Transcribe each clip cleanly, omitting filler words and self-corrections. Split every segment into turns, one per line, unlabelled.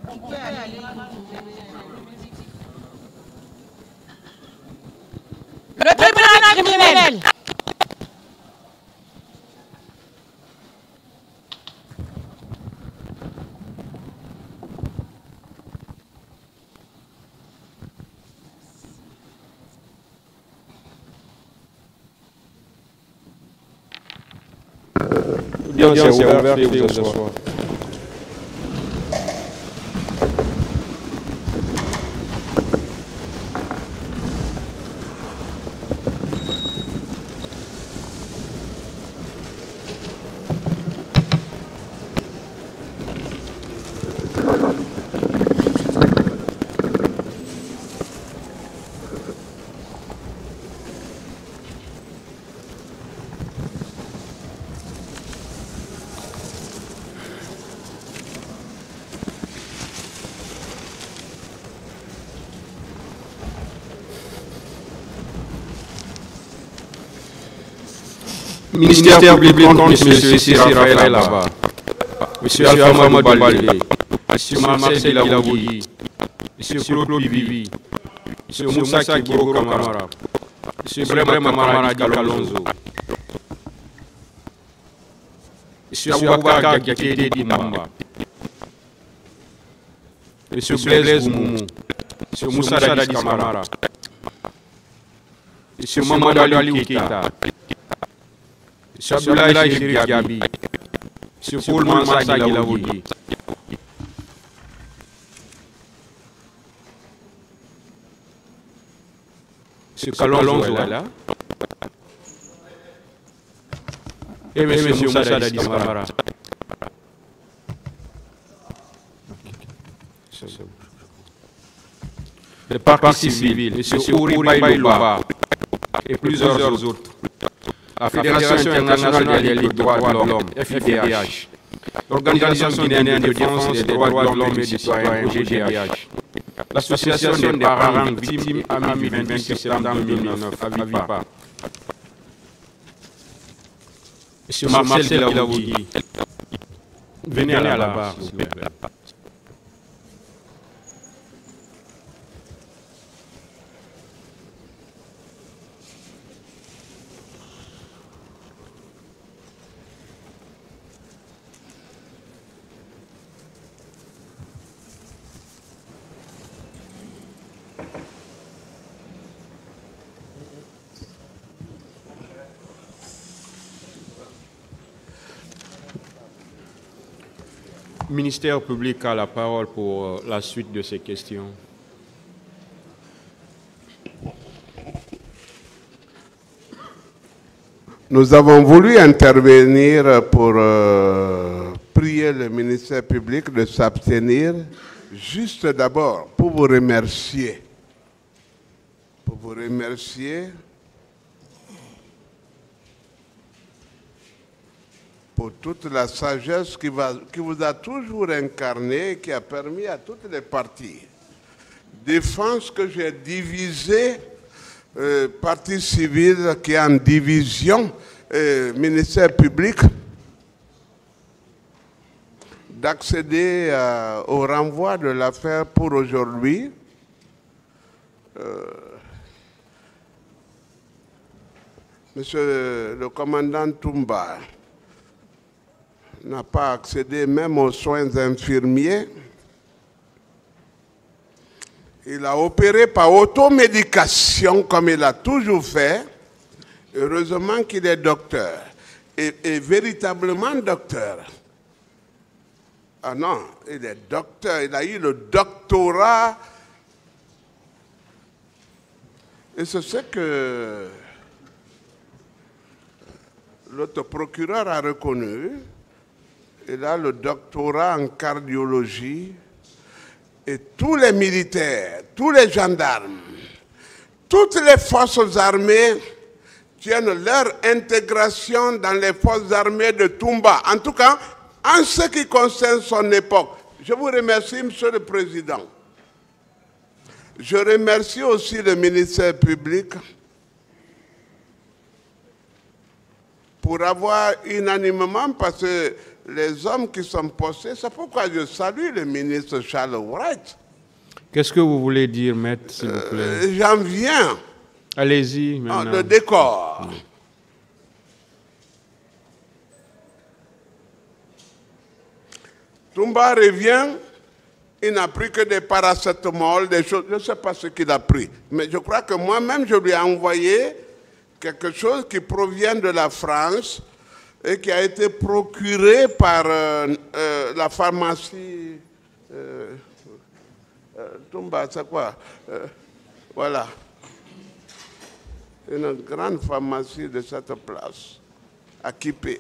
Le tribunal criminel.
L'audience est ouverte, veuillez vous asseoir. Ministère public contre M. Sissi Raphaël Laba, M. Alpha Mamadou Balé, M. Marcel Dilaoui, M. Claude Bibi, M. Moussa Kiboro Kamara, M. Brema Kamara Kalonzo, M. Aboubacar Diakité Dimamba, M. Blaise Moumou, M. Moussa Dadis Kamara, M. Mamadou Ali Keita, M. Abdoulaye Chérif Diaby, M. Paul Mansa Dilaoui, M. Kalonzo est là, et M. Moussa Dadis Kamara. Le parti civil, M. Ouri Baïlouba et plusieurs autres. La Fédération internationale des droits de l'homme, FIDH, l'Organisation guinéenne de défense des droits de l'homme et des citoyens, GDH, l'Association des parents victimes Amis 28 septembre 2009, AVIPA, M. Marcel Dilaoui, venez à la barre, s'il vous plaît. Le ministère public a la parole pour la suite de ces questions.
Nous avons voulu intervenir pour prier le ministère public de s'abstenir, juste d'abord pour vous remercier. Pour vous remercier pour toute la sagesse qui vous a toujours incarné, qui a permis à toutes les parties, défense que j'ai divisée, partie civile qui est en division, ministère public, d'accéder au renvoi de l'affaire pour aujourd'hui. Monsieur le commandant Toumba n'a pas accédé même aux soins infirmiers. Il a opéré par automédication comme il a toujours fait. Heureusement qu'il est docteur. Et véritablement docteur. Ah non, il est docteur. Il a eu le doctorat. Et c'est ce que l'autre procureur a reconnu. Il a le doctorat en cardiologie. Et tous les militaires, tous les gendarmes, toutes les forces armées tiennent leur intégration dans les forces armées de Toumba. En tout cas, en ce qui concerne son époque. Je vous remercie, Monsieur le Président. Je remercie aussi le ministère public pour avoir unanimement, parce que les hommes qui sont postés. C'est pourquoi je salue le ministre Charles Wright.
Qu'est-ce que vous voulez dire, maître, s'il vous plaît?
J'en viens.
Allez-y, maintenant.
Le décor. Toumba revient, il n'a pris que des paracétamol, des choses, je ne sais pas ce qu'il a pris. Mais je crois que moi-même, je lui ai envoyé quelque chose qui provient de la France et qui a été procuré par la pharmacie. Toumba, c'est quoi? Voilà. Une grande pharmacie de cette place, à Kipé.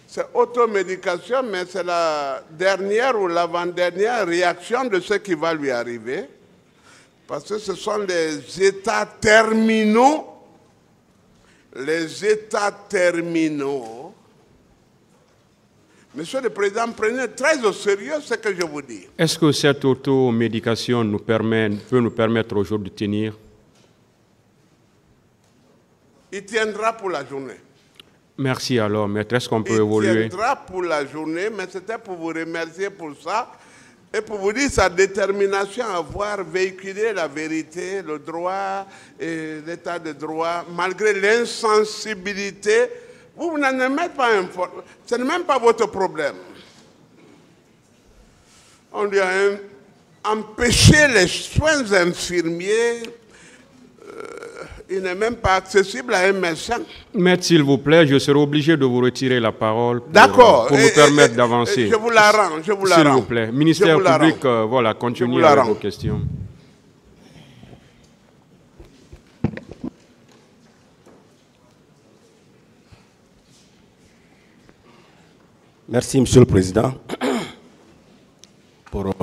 C'est automédication, mais c'est la dernière ou l'avant-dernière réaction de ce qui va lui arriver. Parce que ce sont les états terminaux. Les états terminaux. Monsieur le Président, prenez très au sérieux ce que je vous dis.
Est-ce que cette automédication peut nous permettre aujourd'hui de tenir?
Il tiendra pour la journée.
Merci alors, maître. Est-ce qu'on peut évoluer?
Il tiendra pour la journée, mais c'était pour vous remercier pour ça et pour vous dire sa détermination à avoir véhiculé la vérité, le droit et l'état de droit, malgré l'insensibilité. Vous n'en êtes pas informé. Ce n'est même pas votre problème. On lui a empêché les soins infirmiers. Il n'est même pas accessible à un médecin.
Maître, s'il vous plaît, je serai obligé de vous retirer la parole pour
me
permettre d'avancer.
Je vous la rends, je vous la rends.
S'il vous plaît. Ministère public, voilà, continuez avec vos questions.
Merci, Monsieur le Président, pour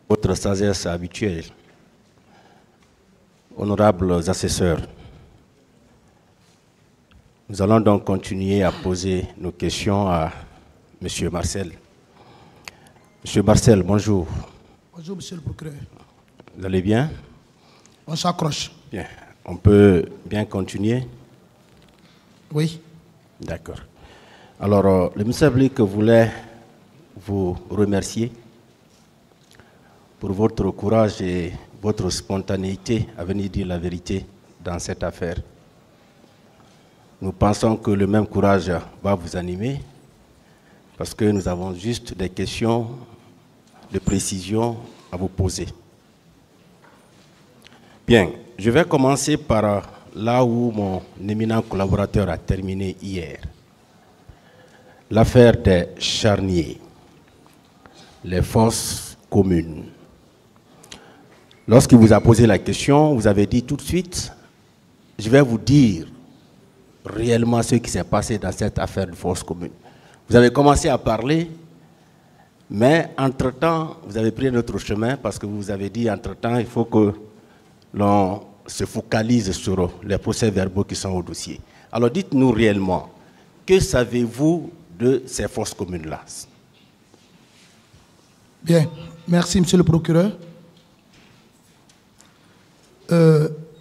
votre sagesse habituelle. Honorables assesseurs, nous allons donc continuer à poser nos questions à M. Marcel. M. Marcel, bonjour.
Bonjour, Monsieur le procureur.
Vous allez bien?
On s'accroche.
Bien. On peut bien continuer?
Oui.
D'accord. Alors, le ministère public voulait vous remercier pour votre courage et votre spontanéité à venir dire la vérité dans cette affaire. Nous pensons que le même courage va vous animer parce que nous avons juste des questions de précision à vous poser. Bien, je vais commencer par là où mon éminent collaborateur a terminé hier. L'affaire des charniers, les fosses communes. Lorsqu'il vous a posé la question, vous avez dit tout de suite, je vais vous dire réellement ce qui s'est passé dans cette affaire de fosse commune. Vous avez commencé à parler, mais entre-temps, vous avez pris un autre chemin parce que vous avez dit, entre-temps, il faut que l'on se focalise sur les procès-verbaux qui sont au dossier. Alors dites-nous réellement, que savez-vous de ces fosses communes-là?
Bien, merci, Monsieur le procureur.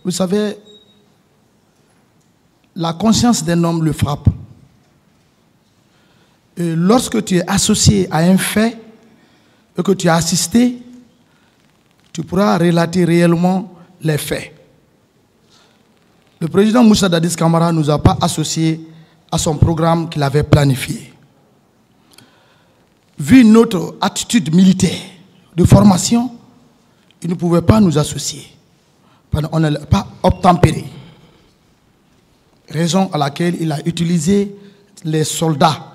Vous savez, la conscience d'un homme le frappe. Et lorsque tu es associé à un fait et que tu as assisté, tu pourras relater réellement les faits. Le président Moussa Dadis Camara ne nous a pas associés à son programme qu'il avait planifié. Vu notre attitude militaire de formation, il ne pouvait pas nous associer. On n'est pas obtempéré. Raison à laquelle il a utilisé les soldats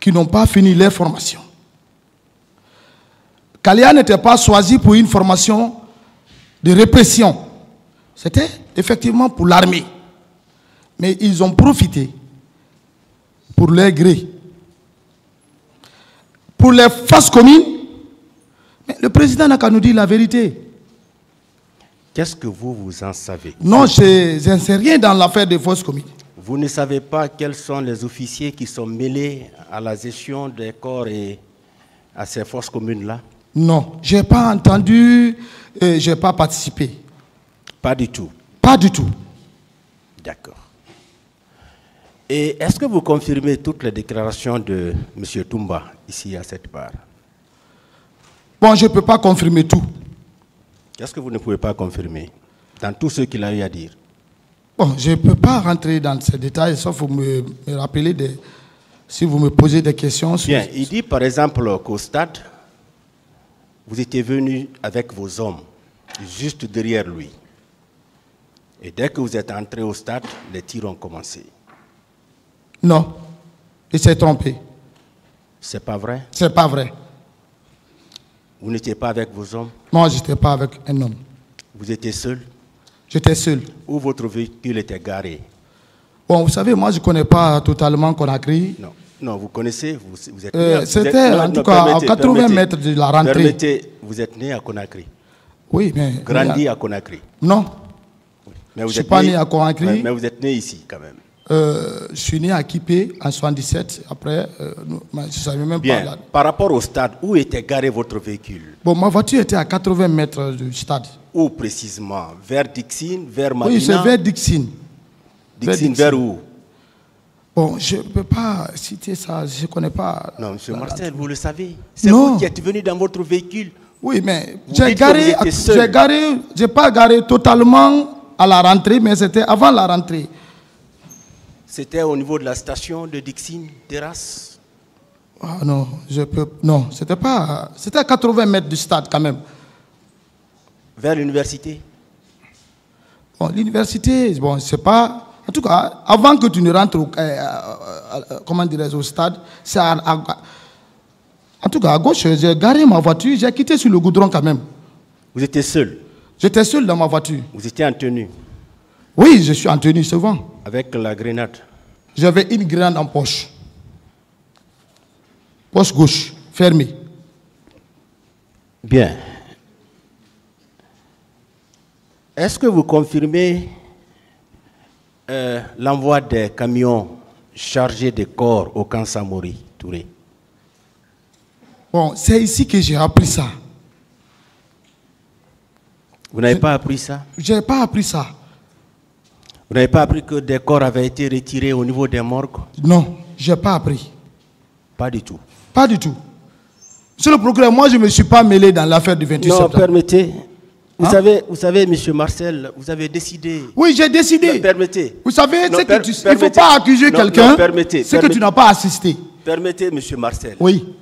qui n'ont pas fini leur formation. Kalia n'était pas choisi pour une formation de répression. C'était effectivement pour l'armée. Mais ils ont profité pour leur gré. Pour les fosses communes, mais le président n'a qu'à nous dire la vérité.
Qu'est-ce que vous en savez?
Non, je n'en sais rien dans l'affaire des fosses communes.
Vous ne savez pas quels sont les officiers qui sont mêlés à la gestion des corps et à ces fosses communes-là?
Non, je n'ai pas entendu, je n'ai pas participé.
Pas du tout?
Pas du tout.
D'accord. Et est-ce que vous confirmez toutes les déclarations de M. Toumba, ici à cette barre?
Bon, je ne peux pas confirmer tout.
Qu'est-ce que vous ne pouvez pas confirmer dans tout ce qu'il a eu à dire?
Bon, je ne peux pas rentrer dans ces détails, sauf vous me rappeler si vous me posez des questions.
Bien, il dit par exemple qu'au stade, vous étiez venu avec vos hommes, juste derrière lui. Et dès que vous êtes entré au stade, les tirs ont commencé.
Non, il s'est trompé.
C'est pas vrai?
C'est pas vrai.
Vous n'étiez pas avec vos hommes?
Non, je n'étais pas avec un homme.
Vous étiez seul?
J'étais seul.
Où votre véhicule était garé?
Bon, vous savez, moi, je ne connais pas totalement Conakry.
Non, non, vous connaissez, vous êtes né
c'était en tout cas à 80 mètres de la rentrée.
Permettez, vous êtes né à Conakry?
Oui, mais...
Grandi à Conakry?
Non.
Mais vous
je ne suis pas né à Conakry.
Mais vous êtes né ici, quand même.
Je suis né à Kipé en 77. Après, je ne savais même
Bien.
pas.
Par rapport au stade, où était garé votre véhicule?
Bon, ma voiture était à 80 mètres du stade.
Où précisément? Vers Dixine, vers Madina?
Oui, c'est vers Dixine.
Dixine, vers où?
Bon, je ne peux pas citer ça, je ne connais pas.
Non, M. Marcel, vous le savez. C'est vous qui êtes venu dans votre véhicule.
Oui, mais
j'ai
pas garé totalement à la rentrée, mais c'était avant la rentrée.
C'était au niveau de la station de Dixine, Terrasse?
Ah non, non, c'était pas... C'était à 80 mètres du stade quand même.
Vers l'université?
Bon, l'université, bon, c'est pas... En tout cas, avant que tu ne rentres au stade, c'est en tout cas, à gauche, j'ai garé ma voiture, j'ai quitté sur le goudron quand même.
Vous étiez seul?
J'étais seul dans ma voiture.
Vous étiez en tenue?
Oui, je suis en tenue souvent.
Avec la grenade?
J'avais une grenade en poche. Poche gauche, fermée.
Bien. Est-ce que vous confirmez l'envoi des camions chargés de corps au camp Samori, Touré?
Bon, c'est ici que j'ai appris ça.
Vous n'avez pas appris ça?
Je n'ai pas appris ça.
Vous n'avez pas appris que des corps avaient été retirés au niveau des morgues?
Non, je n'ai pas appris.
Pas du tout?
Pas du tout. Monsieur le procureur, moi je ne me suis pas mêlé dans l'affaire du 28 septembre.
Non, permettez. Vous savez, M. Marcel, vous avez décidé.
Oui, j'ai décidé.
Non, permettez.
Vous savez, il ne faut pas accuser quelqu'un, c'est que tu n'as pas assisté.
Permettez, M. Marcel.
Oui.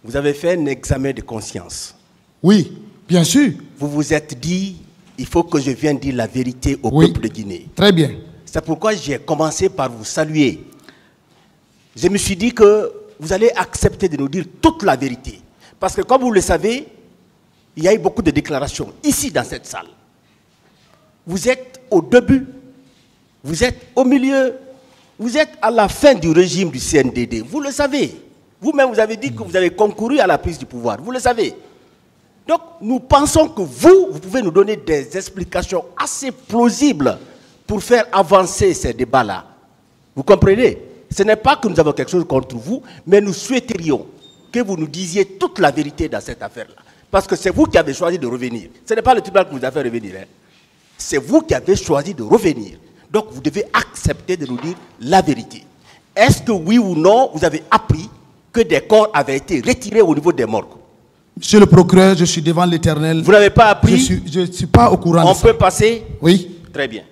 Vous avez fait un examen de conscience.
Oui, bien sûr.
Vous vous êtes dit, il faut que je vienne dire la vérité au peuple de Guinée.
Très bien.
C'est pourquoi j'ai commencé par vous saluer. Je me suis dit que vous allez accepter de nous dire toute la vérité. Parce que comme vous le savez, il y a eu beaucoup de déclarations ici dans cette salle. Vous êtes au début, vous êtes au milieu, vous êtes à la fin du régime du CNDD. Vous le savez. Vous-même, vous avez dit que vous avez concouru à la prise du pouvoir. Vous le savez. Donc, nous pensons que vous pouvez nous donner des explications assez plausibles pour faire avancer ces débats-là. Vous comprenez? Ce n'est pas que nous avons quelque chose contre vous, mais nous souhaiterions que vous nous disiez toute la vérité dans cette affaire-là. Parce que c'est vous qui avez choisi de revenir. Ce n'est pas le tribunal qui vous a fait revenir. Hein. C'est vous qui avez choisi de revenir. Donc, vous devez accepter de nous dire la vérité. Est-ce que oui ou non, vous avez appris que des corps avaient été retirés au niveau des morgues?
Monsieur le procureur, je suis devant l'Éternel.
Vous n'avez pas appris?
Je ne suis pas au courant de ça.
On peut passer?
Oui.
Très bien.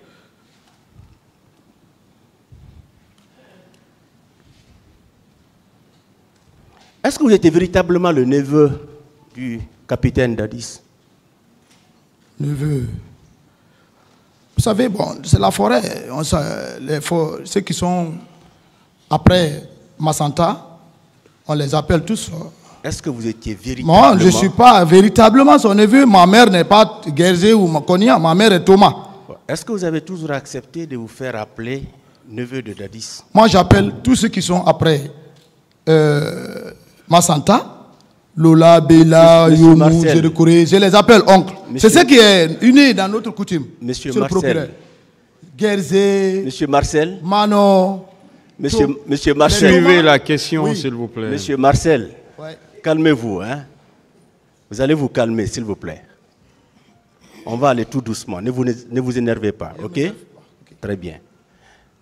Est-ce que vous étiez véritablement le neveu du capitaine Dadis?
Neveu. Vous savez, bon, c'est la forêt. Ceux qui sont après Massanta, on les appelle tous.
Est-ce que vous étiez véritablement...
Moi, je ne suis pas véritablement son neveu. Ma mère n'est pas Guerzé ou Makonia. Ma mère est Thomas.
Est-ce que vous avez toujours accepté de vous faire appeler neveu de Dadis?
Moi, j'appelle tous ceux qui sont après Massanta, Lola, Bela, Yomu, Zérekouré. Je les appelle oncles. C'est ce qui est uni dans notre coutume.
Monsieur Marcel.
Guerzé.
Monsieur Marcel.
Mano.
Monsieur Marcel.
Suivez la question, oui, s'il vous plaît.
Monsieur Marcel.
Ouais.
Calmez-vous, hein. Vous allez vous calmer, s'il vous plaît. On va aller tout doucement. Ne vous énervez pas, ok? Très bien.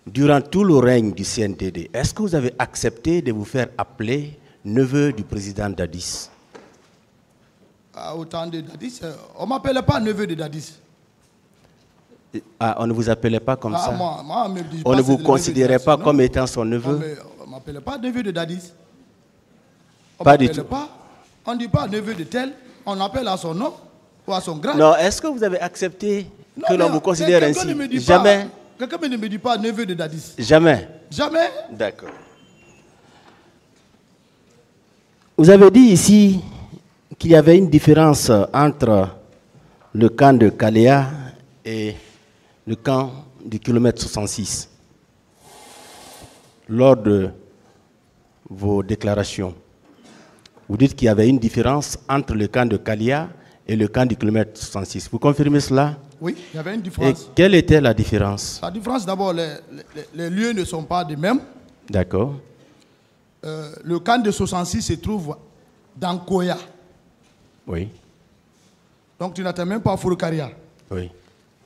durant tout le règne du CNDD, est-ce que vous avez accepté de vous faire appeler neveu du président Dadis?
Au temps de Dadis, on ne m'appelait pas neveu de Dadis.
Ah, on ne vous appelait pas comme ça?
Moi, me dis
On
pas
ne vous
c'est
considérait
neveu de
pas
Dadis,
comme
non.
étant son neveu?
On ne m'appelait pas neveu de Dadis.
Pas du tout.
On ne dit pas neveu de tel, on appelle à son nom ou à son grade.
Non, est-ce que vous avez accepté
Non,
que l'on
mais
vous considère
quelqu'un
ainsi?
ne me dit pas-
Jamais?
Quelqu'un ne me dit pas neveu de Dadis.
Jamais?
Jamais.
D'accord. Vous avez dit ici qu'il y avait une différence entre le camp de Kaléa et le camp du kilomètre 66 lors de vos déclarations. Vous dites qu'il y avait une différence entre le camp de Kaléa et le camp du kilomètre 66. Vous confirmez cela?
Oui, il y avait une
Et
différence.
quelle était la différence?
La différence, d'abord, les lieux ne sont pas les mêmes.
D'accord.
Le camp de 66 se trouve dans Koya.
Oui.
Donc, tu n'attends même pas Forokaria.
Oui.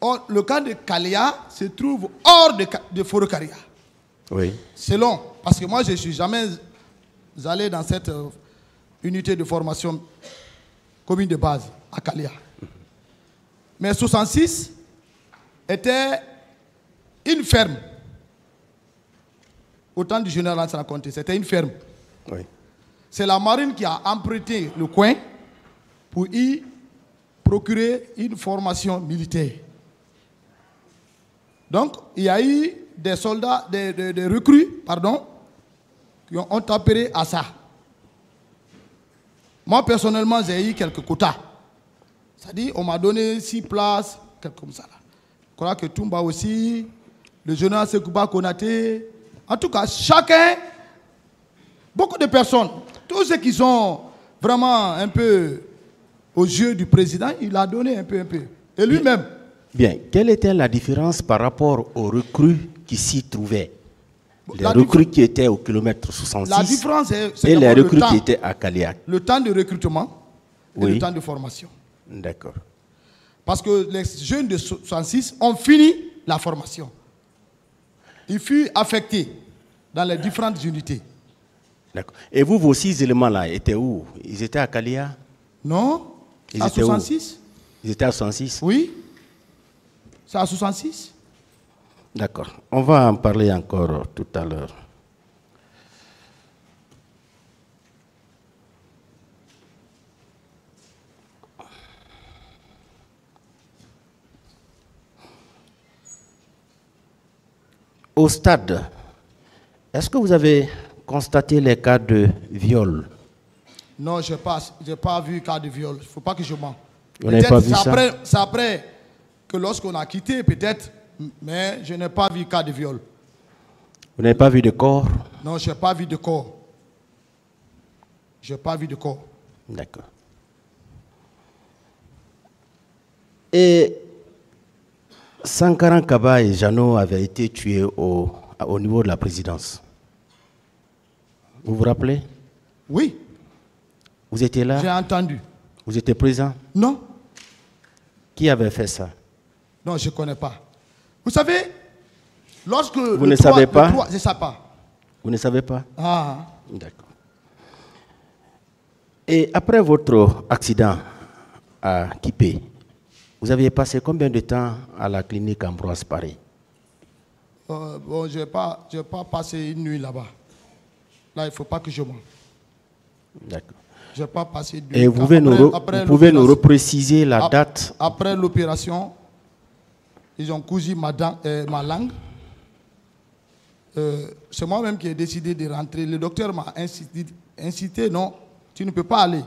Or, le camp de Kaléa se trouve hors de Forokaria.
Oui.
Selon, parce que moi, je ne suis jamais allé dans cette unité de formation commune de base à Kaléa. Mais 66 était une ferme. Au temps du général Lansana Conté, c'était une ferme.
Oui.
C'est la marine qui a emprunté le coin pour y procurer une formation militaire. Donc, il y a eu des soldats, des recrues, pardon, qui ont appelé à ça. Moi, personnellement, j'ai eu quelques quotas. C'est-à-dire, on m'a donné 6 places, quelque comme ça. Je crois que Toumba aussi, le général Sekouba Konaté. En tout cas, chacun, beaucoup de personnes, tous ceux qui sont vraiment un peu aux yeux du président, il a donné un peu. Et lui-même.
Bien. Quelle était la différence par rapport aux recrues qui s'y trouvaient? Les
La
recrues qui étaient au kilomètre 66
La différence, c'est
et les
d'abord le
recrues
temps.
qui étaient à Kaliak.
Le temps de recrutement et
Oui.
le temps de formation.
D'accord.
Parce que les jeunes de 66 ont fini la formation. Ils furent affectés dans les différentes unités.
D'accord. Et vous, vos 6 éléments-là étaient où? Ils étaient à Kalia?
Non?
Ils
À
étaient où?
66?
Ils étaient à 66?
Oui. C'est à 66?
D'accord. On va en parler encore tout à l'heure. Au stade, est-ce que vous avez constaté les cas de viol?
Non, je n'ai pas vu cas de viol. Il ne faut pas que je mens.
Vous n'avez pas vu ça?
C'est après que lorsqu'on a quitté, peut-être, mais je n'ai pas vu cas de viol.
Vous n'avez pas vu de corps?
Non, je n'ai pas vu de corps. Je n'ai pas vu de corps.
D'accord. Et Sankaran Kaba et Jeannot avaient été tués au niveau de la présidence. Vous vous rappelez?
Oui,
Vous étiez
j'ai
là?
entendu.
Vous étiez présent?
Non,
Qui avait fait ça?
non, je ne connais pas. Vous savez, lorsque...
Vous ne savez pas?
Je ne sais pas.
Vous ne savez pas?
Ah,
D'accord. Et après votre accident à Kipé, vous aviez passé combien de temps à la clinique Ambroise Paré?
bon, je n'ai pas passé une nuit là-bas. Là, il ne faut pas que je mente.
D'accord.
Je n'ai pas passé une nuit.
Et vous pouvez nous
l'opération-
repréciser la date?
Après l'opération, ils ont cousu ma langue. C'est moi-même qui ai décidé de rentrer. Le docteur m'a incité, non, tu ne peux pas aller.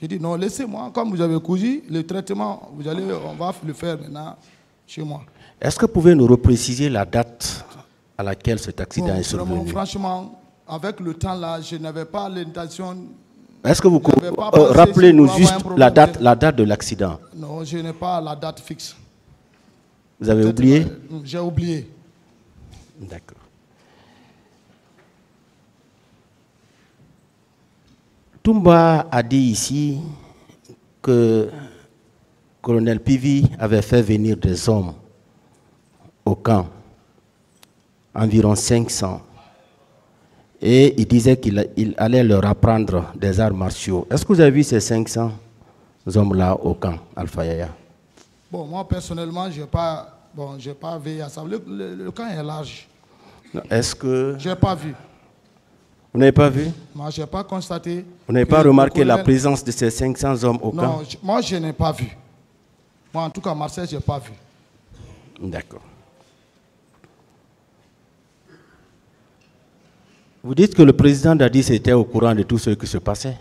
J'ai dit, non, laissez-moi, comme vous avez cousu, le traitement, on va le faire maintenant chez moi.
Est-ce que vous pouvez nous repréciser la date à laquelle cet accident
Bon,
est survenu?
franchement, avec le temps là, je n'avais pas l'intention.
Est-ce que vous
j'avais pas pensé
rappelez-nous
si
juste
pour avoir un
la date de l'accident?
Non, je n'ai pas la date fixe.
Vous avez oublié?
J'ai oublié.
D'accord. Toumba a dit ici que Colonel Pivi avait fait venir des hommes au camp environ 500. Et il disait qu'il allait leur apprendre des arts martiaux. Est-ce que vous avez vu ces 500 hommes-là au camp Alpha Yaya?
Bon, moi personnellement, je n'ai pas veillé à ça. Le camp est large.
Est-ce que...
Je n'ai pas vu.
Vous n'avez pas vu?
Moi, je n'ai pas constaté.
Vous n'avez pas remarqué la présence de ces 500 hommes au camp?
Non, moi, je n'ai pas vu. Moi, en tout cas, Marseille, je n'ai pas vu.
D'accord. Vous dites que le président Dadis était au courant de tout ce qui se passait?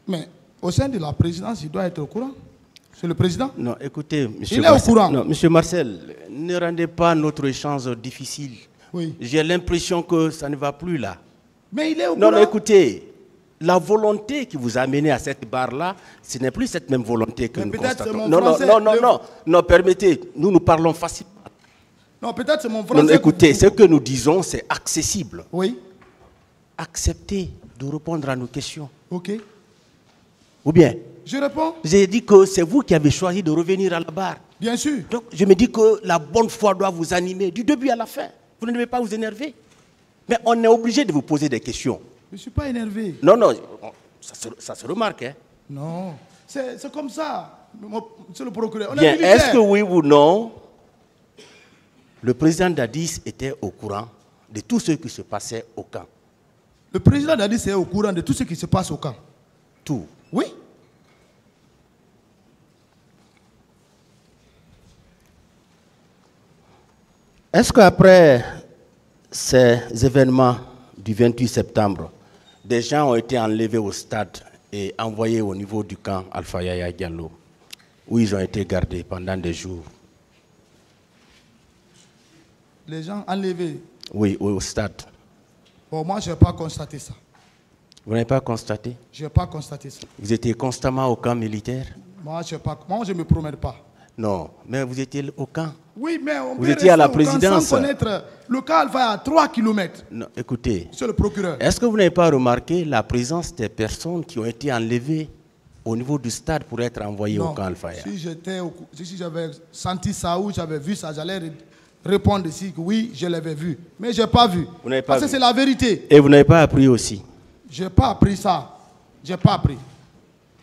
Mais au sein de la présidence, il doit être au courant. C'est le président?
Non, écoutez, monsieur
Il est au courant.
Non, monsieur Marcel, ne rendez pas notre échange difficile.
Oui.
J'ai l'impression que ça ne va plus là.
Mais il est au courant.
Non, écoutez, la volonté qui vous a amené à cette barre-là, ce n'est plus cette même volonté que
mais
nous
peut-être
constatons.
c'est mon
Non,
français,
non, permettez, nous parlons facilement.
Non, peut-être c'est mon français.
Non, écoutez, ce que nous disons, c'est accessible.
Oui.
Acceptez de répondre à nos questions.
Ok.
Ou bien,
Je réponds.
j'ai dit que c'est vous qui avez choisi de revenir à la barre.
Bien sûr.
Donc, je me dis que la bonne foi doit vous animer du début à la fin. Vous ne devez pas vous énerver. Mais on est obligé de vous poser des questions.
Je ne suis pas énervé.
Non, ça se remarque. Hein?
Non. C'est comme ça. C'est le procureur. On
Bien,
est militaire.
est-ce que oui ou non, le président Dadis était au courant de tout ce qui se passait au camp?
Le président Dadis est au courant de tout ce qui se passe au camp.
Tout.
Oui.
Est-ce qu'après ces événements du 28 septembre, des gens ont été enlevés au stade et envoyés au niveau du camp Alpha Yaya Diallo, où ils ont été gardés pendant des jours?
Les gens enlevés.
Oui, au stade.
Bon, moi, je n'ai pas constaté ça.
Vous n'avez pas constaté?
Je n'ai pas constaté ça.
Vous étiez constamment au camp militaire?
Moi, je ne me promène pas.
Non, mais vous étiez au camp.
Oui, mais on
Vous
peut
étiez à la
rester au camp
présidence.
sans connaître. Le camp Alpha est à 3 km.
Non, écoutez,
C'est le procureur.
est-ce que vous n'avez pas remarqué la présence des personnes qui ont été enlevées au niveau du stade pour être envoyées au camp Alpha Yaya?
Si j'avais senti ça ou j'avais vu ça, j'allais répondre ici que oui, je l'avais vu. Mais je n'ai pas vu.
Vous n'avez pas
Parce que
vu.
c'est la vérité.
Et vous n'avez pas appris aussi?
Je n'ai pas appris ça. Je n'ai pas appris.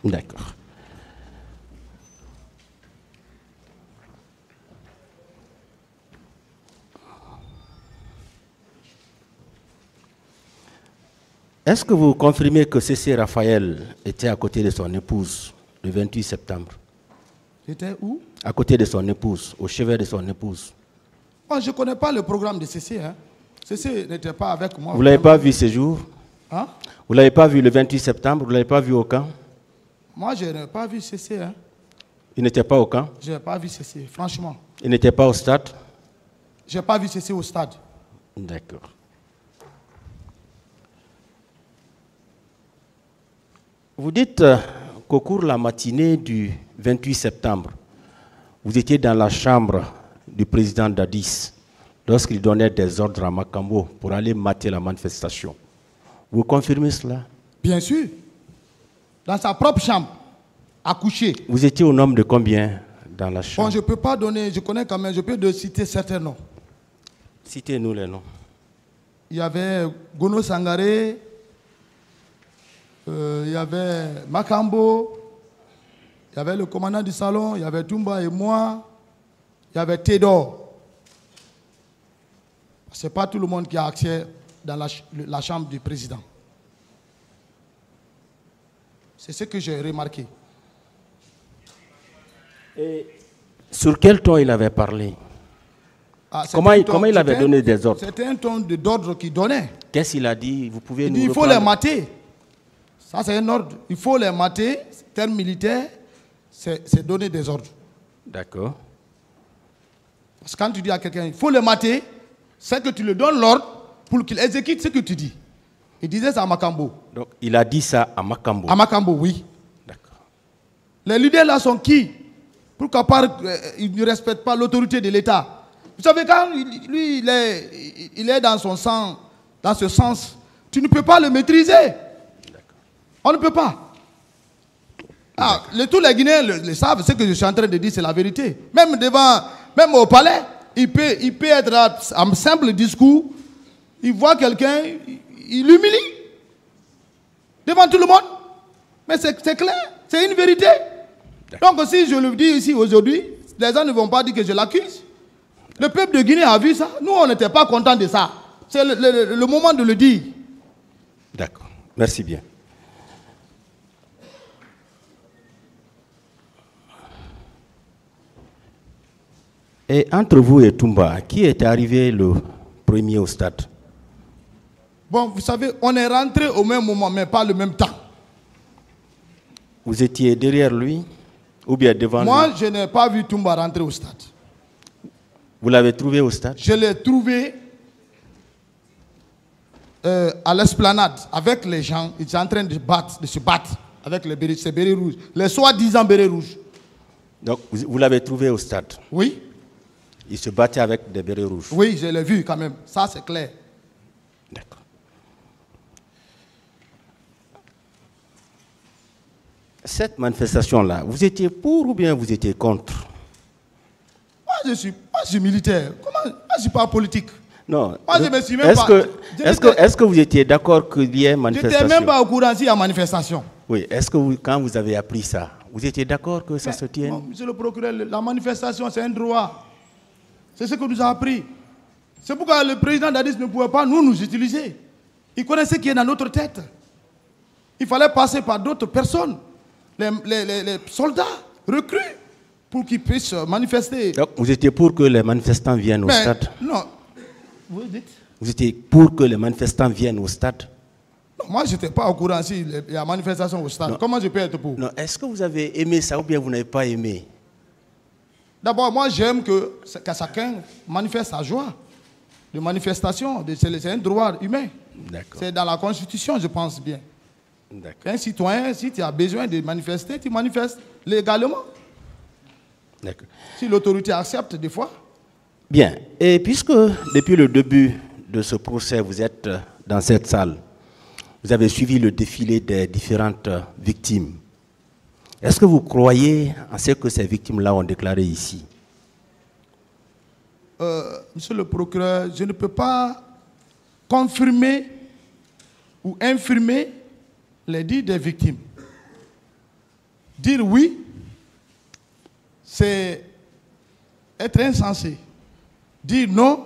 D'accord. Est-ce que vous confirmez que C.C. Raphaël était à côté de son épouse le 28 septembre?
J'étais où?
À côté de son épouse, au chevet de son épouse.
Moi, je ne connais pas le programme de CC. Hein. CC n'était pas avec moi.
Vous ne l'avez pas vu ce jour?
Hein?
Vous ne l'avez pas vu le 28 septembre? Vous ne l'avez pas vu au camp?
Moi, je n'ai pas vu CC. Hein.
Il n'était pas au camp?
Je n'ai pas vu CC, franchement.
Il n'était pas au stade?
Je n'ai pas vu CC au stade.
D'accord. Vous dites qu'au cours de la matinée du 28 septembre, vous étiez dans la chambre du président Dadis lorsqu'il donnait des ordres à Makambo pour aller mater la manifestation. Vous confirmez cela?
Bien sûr. Dans sa propre chambre, à coucher.
Vous étiez au nombre de combien dans la chambre?
Bon, je ne peux pas donner, je connais quand même, je peux citer certains noms.
Citez-nous les noms.
Il y avait Gono Sangaré, il y avait Makambo, il y avait le commandant du salon, il y avait Toumba et moi, il y avait Théodore. Ce n'est pas tout le monde qui a accès dans la chambre du président. C'est ce que j'ai remarqué.
Et sur quel ton il avait parlé? Comment il avait donné des ordres?
C'était un ton d'ordre qu'il donnait.
Qu'est-ce qu'il a dit? Vous pouvez
Il
nous
dit il faut
reprendre?
les mater. Ça, c'est un ordre. Il faut les mater. Terme militaire, c'est donner des ordres.
D'accord.
Parce que quand tu dis à quelqu'un il faut les mater, c'est que tu lui donnes l'ordre pour qu'il exécute ce que tu dis. Il disait ça à Makambo.
Donc, il a dit ça à Makambo.
À Makambo, oui.
D'accord.
Les leaders là sont qui? Pourquoi ils ne respectent pas l'autorité de l'État? Vous savez, quand lui, il est dans son sang, dans ce sens, tu ne peux pas le maîtriser. On ne peut pas. Tous les Guinéens le savent, ce que je suis en train de dire, c'est la vérité. Même au palais, il peut être là en simple discours, il voit quelqu'un, il l'humilie devant tout le monde. Mais c'est clair, c'est une vérité. Donc si je le dis ici aujourd'hui, les gens ne vont pas dire que je l'accuse. Le peuple de Guinée a vu ça. Nous, on n'était pas contents de ça. C'est le moment de le dire.
D'accord. Merci bien. Et entre vous et Toumba, qui est arrivé le premier au stade?
Bon, vous savez, on est rentré au même moment, mais pas le même temps.
Vous étiez derrière lui ou bien devant lui?
Moi, je n'ai pas vu Toumba rentrer au stade.
Vous l'avez trouvé au stade?
Je l'ai trouvé à l'esplanade avec les gens. Ils étaient en train de se battre avec ces bérets rouges, les soi-disant bérets rouges.
Donc, vous l'avez trouvé au stade?
Oui.
Il se battait avec des bérets rouges?
Oui, je l'ai vu quand même. Ça, c'est clair.
D'accord. Cette manifestation-là, vous étiez pour ou bien vous étiez contre?
Moi, je suis militaire. Comment? Moi, je ne suis pas politique.
Non.
Moi, je me suis même pas...
Est-ce que vous étiez d'accord qu'il y ait manifestation?
Je n'étais même pas au courant s'il y a manifestation.
Oui. Est-ce que quand vous avez appris ça, vous étiez d'accord que ça se tienne?
Bon, monsieur le procureur, la manifestation, c'est un droit. C'est ce que nous a appris. C'est pourquoi le président Dadis ne pouvait pas nous utiliser. Il connaissait ce qui est dans notre tête. Il fallait passer par d'autres personnes, les soldats recrues, pour qu'ils puissent manifester.
Donc, vous étiez pour que les manifestants viennent au stade?
Non. Vous dites?
Vous étiez pour que les manifestants viennent au stade?
Non, moi, je n'étais pas au courant s'il y a manifestation au stade. Non. Comment je peux être pour?
Non. Est-ce que vous avez aimé ça ou bien vous n'avez pas aimé?
D'abord, moi, j'aime que chacun manifeste sa joie de manifestation. C'est un droit humain. C'est dans la Constitution, je pense bien. Un citoyen, si tu as besoin de manifester, tu manifestes légalement. Si l'autorité accepte des fois.
Bien. Et puisque depuis le début de ce procès, vous êtes dans cette salle, vous avez suivi le défilé des différentes victimes. Est-ce que vous croyez en ce que ces victimes-là ont déclaré ici?
Monsieur le procureur, je ne peux pas confirmer ou infirmer les dires des victimes. Dire oui, c'est être insensé. Dire non,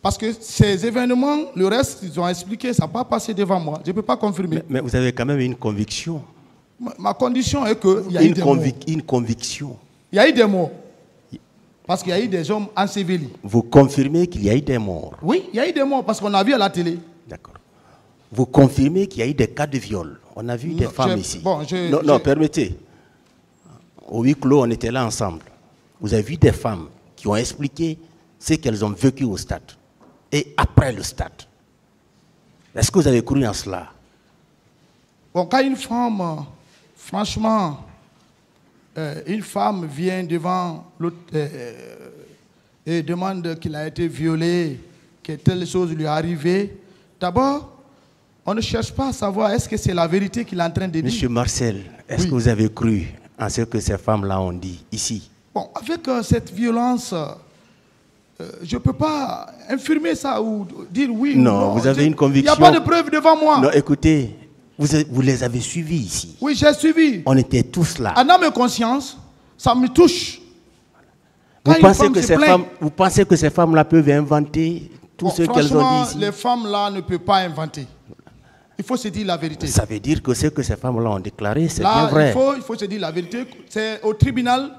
parce que ces événements, le reste, ils ont expliqué, ça n'a pas passé devant moi. Je ne peux pas confirmer.
Mais vous avez quand même une conviction.
Ma condition est qu'il y a eu des morts.
Une conviction.
Il y a eu des morts. Parce qu'il y a eu des hommes ensevelis.
Vous confirmez qu'il y a eu des morts?
Oui, il y a eu des morts parce qu'on a vu à la télé.
D'accord. Vous confirmez qu'il y a eu des cas de viol? On a vu des femmes ici.
Bon,
non, permettez. Au huis clos, on était là ensemble. Vous avez vu des femmes qui ont expliqué ce qu'elles ont vécu au stade et après le stade. Est-ce que vous avez cru en cela?
Bon, quand une femme, franchement, une femme vient devant l'autre et demande qu'il a été violé, que telle chose lui est arrivée, d'abord, on ne cherche pas à savoir est-ce que c'est la vérité qu'il est en train de dire.
Monsieur Marcel, est-ce que vous avez cru en ce que ces femmes-là ont dit ici?
Bon, avec cette violence, je ne peux pas infirmer ça ou dire oui ou non.
Vous avez une conviction.
Il n'y a pas de preuve devant moi.
Non, écoutez, vous les avez suivis ici.
Oui, j'ai suivi.
On était tous là.
En âme et conscience, ça me touche.
Vous pensez que ces femmes-là peuvent inventer tout ce qu'elles ont dit ici?
Les femmes-là ne peuvent pas inventer. Il faut se dire la vérité.
Ça veut dire que ce que ces femmes-là ont déclaré, c'est bien vrai.
Il faut se dire la vérité. C'est au tribunal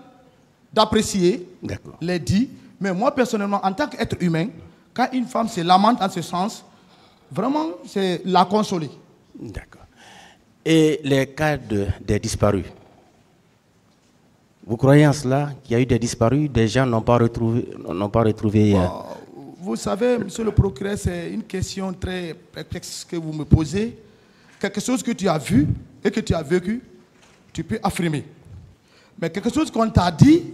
d'apprécier les dits. Mais moi, personnellement, en tant qu'être humain, quand une femme se lamente en ce sens, vraiment, c'est la consoler.
D'accord. Et les cas des disparus? Vous croyez en cela, qu'il y a eu des disparus, des gens n'ont pas retrouvé
Vous savez, monsieur le procureur, c'est une question très perplexe que vous me posez. Quelque chose que tu as vu et que tu as vécu, tu peux affirmer. Mais quelque chose qu'on t'a dit,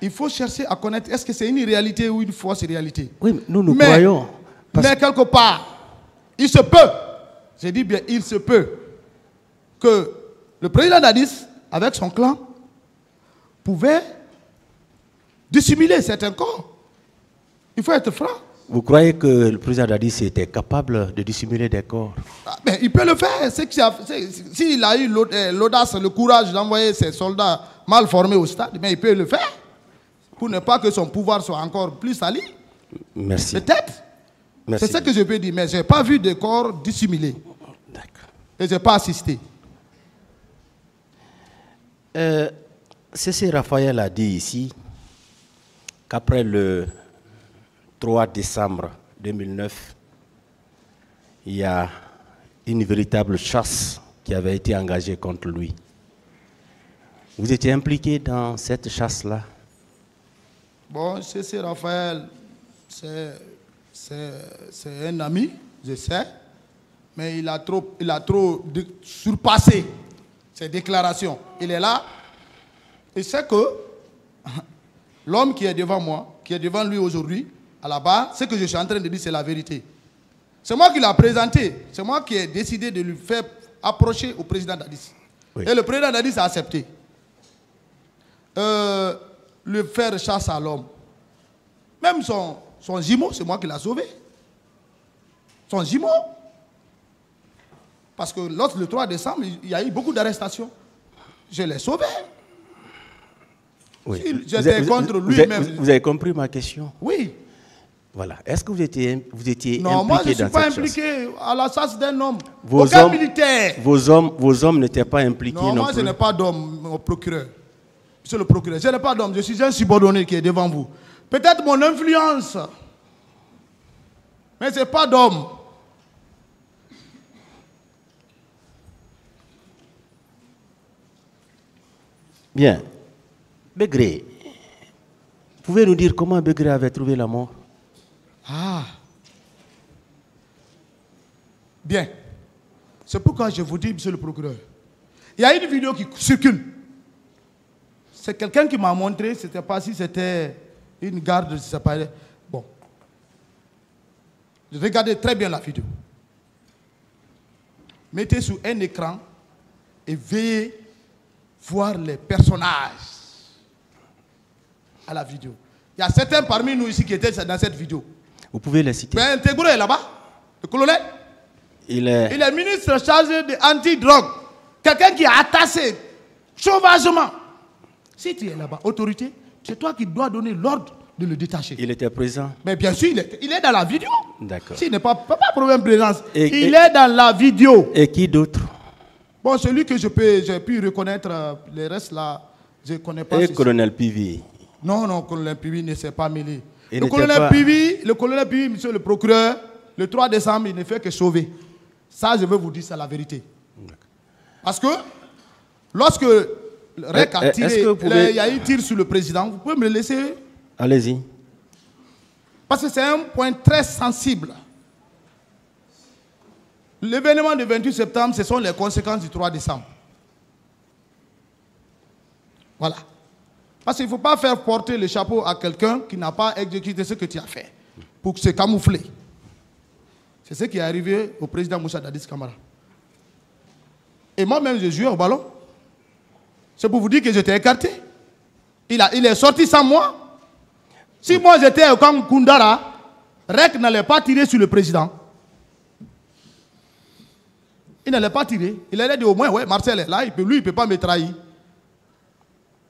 il faut chercher à connaître, est-ce que c'est une réalité ou une fausse réalité?
Oui, nous croyons.
Mais quelque part, il se peut, je dis bien, il se peut, que le président Dadis, avec son clan, pouvait dissimuler certains corps. Il faut être franc.
Vous croyez que le président Dadis était capable de dissimuler des corps?
Ah, ben, il peut le faire. S'il a eu l'audace, le courage d'envoyer ses soldats mal formés au stade, mais il peut le faire. Pour ne pas que son pouvoir soit encore plus sali.
Merci.
Peut-être. C'est ce que je peux dire. Mais je n'ai pas vu de corps dissimulés.
D'accord.
Et je n'ai pas assisté.
C.C. Raphaël a dit ici qu'après le 3 décembre 2009, il y a une véritable chasse qui avait été engagée contre lui. Vous étiez impliqué dans cette chasse-là?
Bon, C.C. Raphaël, c'est un ami, je sais, mais il a trop surpassé ses déclarations. Il est là, il sait que l'homme qui est devant moi, qui est devant lui aujourd'hui, à la barre, ce que je suis en train de dire, c'est la vérité. C'est moi qui l'ai présenté, c'est moi qui ai décidé de lui faire approcher au président Dadis. Oui. Et le président Dadis a accepté. Le faire chasse à l'homme. Même son jumeau, c'est moi qui l'ai sauvé. Son jumeau. Parce que le 3 décembre, il y a eu beaucoup d'arrestations. Je l'ai sauvé.
Oui.
J'étais contre lui-même.
Vous avez compris ma question?
Oui.
Voilà. Est-ce que vous étiez impliqué
non, moi je ne suis pas impliqué à la chasse d'un homme. Aucun militaire.
Vos hommes n'étaient pas impliqués non
moi
plus.
Je n'ai pas d'homme au procureur. Monsieur le procureur, je n'ai pas d'homme. Je suis un subordonné qui est devant vous. Peut-être mon influence. Mais ce n'est pas d'homme.
Bien. Begré, pouvez nous dire comment Begré avait trouvé la mort?
Ah. Bien. C'est pourquoi je vous dis, monsieur le procureur, il y a une vidéo qui circule. C'est quelqu'un qui m'a montré, je ne sais pas si c'était une garde, je ne sais pas. Bon. Regardez très bien la vidéo. Mettez sur un écran et veillez voir les personnages à la vidéo. Il y a certains parmi nous ici qui étaient dans cette vidéo.
Vous pouvez les citer?
Mais Integro est là-bas, le colonel.
Il est
ministre chargé de anti-drogue. Quelqu'un qui a attaché sauvagement. Si tu es là-bas, autorité, c'est toi qui dois donner l'ordre de le détacher.
Il était présent?
Mais bien sûr, il est dans la vidéo.
D'accord.
S'il n'est pas problème de présence. Il est dans la vidéo.
Et qui d'autre?
Bon, celui que j'ai pu reconnaître, les restes là, je ne connais pas.
Et le colonel Pivi?
Non, le colonel Pivi ne s'est pas mêlé.
Le
colonel Pivi, monsieur le procureur, le 3 décembre, il ne fait que sauver. Ça, je veux vous dire, c'est la vérité. Parce que, lorsque le REC a tiré, il y a eu tir sur le président, vous pouvez me le laisser?
Allez-y.
Parce que c'est un point très sensible. L'événement du 28 septembre, ce sont les conséquences du 3 décembre. Voilà. Parce qu'il ne faut pas faire porter le chapeau à quelqu'un qui n'a pas exécuté ce que tu as fait pour se camoufler. C'est ce qui est arrivé au président Moussa Dadis Camara. Et moi-même, je jouais au ballon. C'est pour vous dire que j'étais écarté. Il est sorti sans moi. Si moi j'étais au camp Koundara, REC n'allait pas tirer sur le président. Il n'allait pas tirer. Il allait dire au moins, ouais, Marcel est là, lui, il ne peut pas me trahir.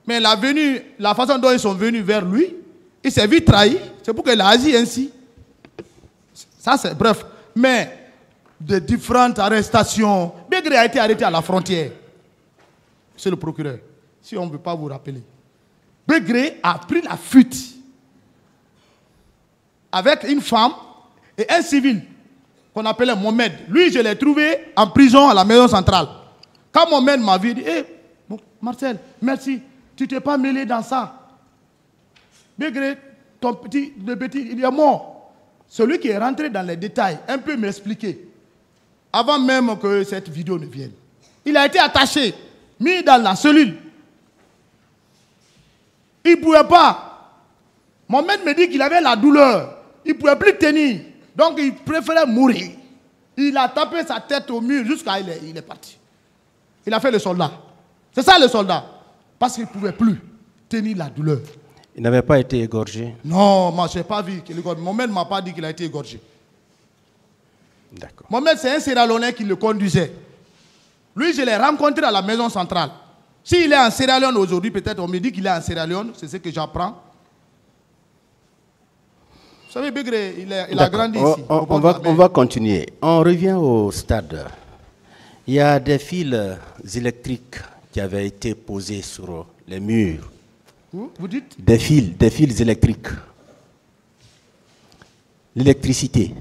Mais la façon dont ils sont venus vers lui, il s'est vite trahi. C'est pour qu'il a agi ainsi. Ça, c'est bref. Mais de différentes arrestations. Begré a été arrêté à la frontière. C'est le procureur. Si on ne veut pas vous rappeler. Begré a pris la fuite avec une femme et un civil qu'on appelait Mohamed. Lui, je l'ai trouvé en prison à la maison centrale. Quand Mohamed m'a vu, il dit, bon, Marcel, merci, tu ne t'es pas mêlé dans ça. Begré, le petit, il est mort. Celui qui est rentré dans les détails, un peu m'expliquer, avant même que cette vidéo ne vienne. Il a été attaché, mis dans la cellule. Il ne pouvait pas. Mohamed me dit qu'il avait la douleur. Il ne pouvait plus tenir. Donc il préférait mourir. Il a tapé sa tête au mur jusqu'à il est parti. Il a fait le soldat. C'est ça le soldat. Parce qu'il ne pouvait plus tenir la douleur.
Il n'avait pas été égorgé?
Non, moi je n'ai pas vu qu'il est égorgé. Mohamed ne m'a pas dit qu'il a été égorgé.
D'accord.
Mohamed, c'est un Sierra Leoneais qui le conduisait. Lui, je l'ai rencontré à la maison centrale. S'il est en Sierra Leone aujourd'hui, peut-être on me dit qu'il est en Sierra Leone, c'est ce que j'apprends. Vous savez, Begré, il a grandi ici.
On va continuer. On revient au stade. Il y a des fils électriques qui avaient été posés sur les murs.
Vous dites?
Des fils électriques. L'électricité.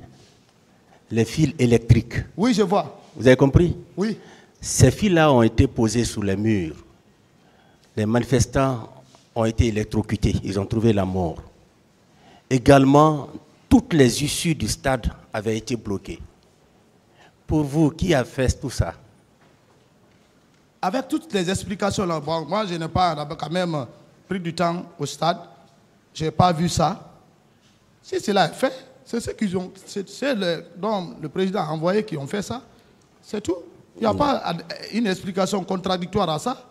Les fils électriques.
Oui, je vois.
Vous avez compris?
Oui.
Ces fils-là ont été posés sous les murs. Les manifestants ont été électrocutés. Ils ont trouvé la mort. Également, toutes les issues du stade avaient été bloquées. Pour vous, qui a fait tout ça?
Avec toutes les explications là, bon, moi je n'ai pas quand même pris du temps au stade. Je n'ai pas vu ça. Si cela est fait, c'est ce qu'ils ont, dont le président a envoyé qui ont fait ça. C'est tout. Il n'y a pas une explication contradictoire à ça.